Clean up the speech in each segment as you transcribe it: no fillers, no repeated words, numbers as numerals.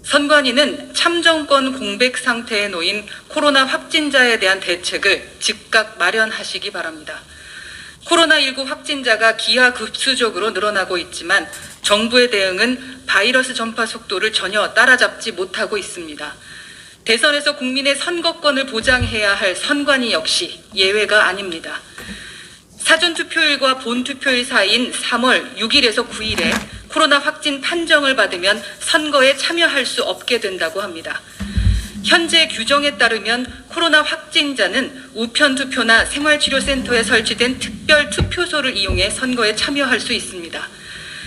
선관위는 참정권 공백 상태에 놓인 코로나 확진자에 대한 대책을 즉각 마련하시기 바랍니다. 코로나19 확진자가 기하급수적으로 늘어나고 있지만 정부의 대응은 바이러스 전파 속도를 전혀 따라잡지 못하고 있습니다. 대선에서 국민의 선거권을 보장해야 할 선관위 역시 예외가 아닙니다. 사전투표일과 본투표일 사이인 3월 6일에서 9일에 코로나 확진 판정을 받으면 선거에 참여할 수 없게 된다고 합니다. 현재 규정에 따르면 코로나 확진자는 우편투표나 생활치료센터에 설치된 특별 투표소를 이용해 선거에 참여할 수 있습니다.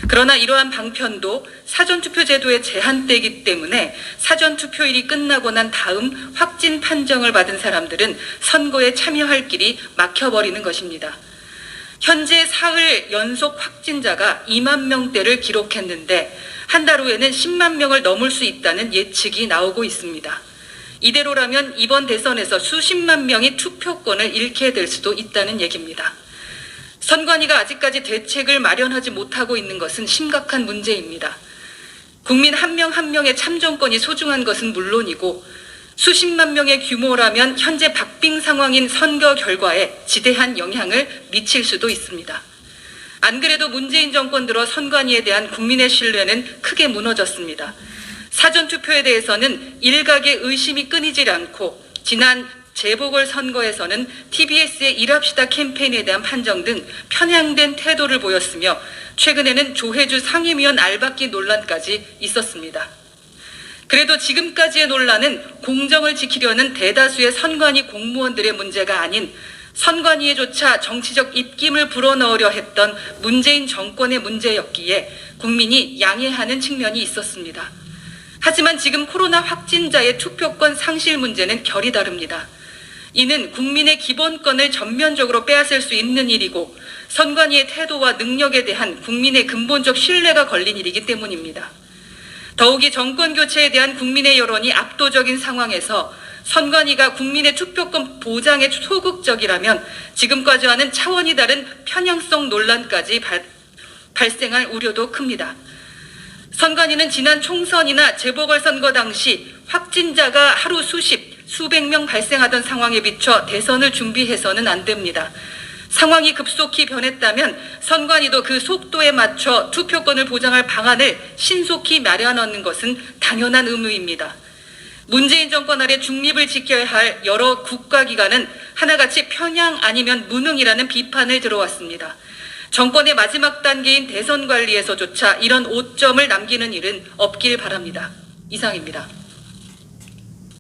그러나 이러한 방편도 사전투표 제도에 제한되기 때문에 사전투표일이 끝나고 난 다음 확진 판정을 받은 사람들은 선거에 참여할 길이 막혀버리는 것입니다. 현재 사흘 연속 확진자가 2만 명대를 기록했는데 한 달 후에는 10만 명을 넘을 수 있다는 예측이 나오고 있습니다. 이대로라면 이번 대선에서 수십만 명이 투표권을 잃게 될 수도 있다는 얘기입니다. 선관위가 아직까지 대책을 마련하지 못하고 있는 것은 심각한 문제입니다. 국민 한 명 한 명의 참정권이 소중한 것은 물론이고 수십만 명의 규모라면 현재 박빙 상황인 선거 결과에 지대한 영향을 미칠 수도 있습니다. 안 그래도 문재인 정권 들어 선관위에 대한 국민의 신뢰는 크게 무너졌습니다. 사전투표에 대해서는 일각의 의심이 끊이질 않고 지난 재보궐선거에서는 TBS의 일합시다 캠페인에 대한 판정 등 편향된 태도를 보였으며 최근에는 조혜주 상임위원 알박기 논란까지 있었습니다. 그래도 지금까지의 논란은 공정을 지키려는 대다수의 선관위 공무원들의 문제가 아닌 선관위에조차 정치적 입김을 불어넣으려 했던 문재인 정권의 문제였기에 국민이 양해하는 측면이 있었습니다. 하지만 지금 코로나 확진자의 투표권 상실 문제는 결이 다릅니다. 이는 국민의 기본권을 전면적으로 빼앗을 수 있는 일이고 선관위의 태도와 능력에 대한 국민의 근본적 신뢰가 걸린 일이기 때문입니다. 더욱이 정권 교체에 대한 국민의 여론이 압도적인 상황에서 선관위가 국민의 투표권 보장에 소극적이라면 지금까지와는 차원이 다른 편향성 논란까지 발생할 우려도 큽니다. 선관위는 지난 총선이나 재보궐선거 당시 확진자가 하루 수백 명 발생하던 상황에 비춰 대선을 준비해서는 안 됩니다. 상황이 급속히 변했다면 선관위도 그 속도에 맞춰 투표권을 보장할 방안을 신속히 마련하는 것은 당연한 의무입니다. 문재인 정권 아래 중립을 지켜야 할 여러 국가기관은 하나같이 편향 아니면 무능이라는 비판을 들어왔습니다. 정권의 마지막 단계인 대선 관리에서조차 이런 오점을 남기는 일은 없길 바랍니다. 이상입니다.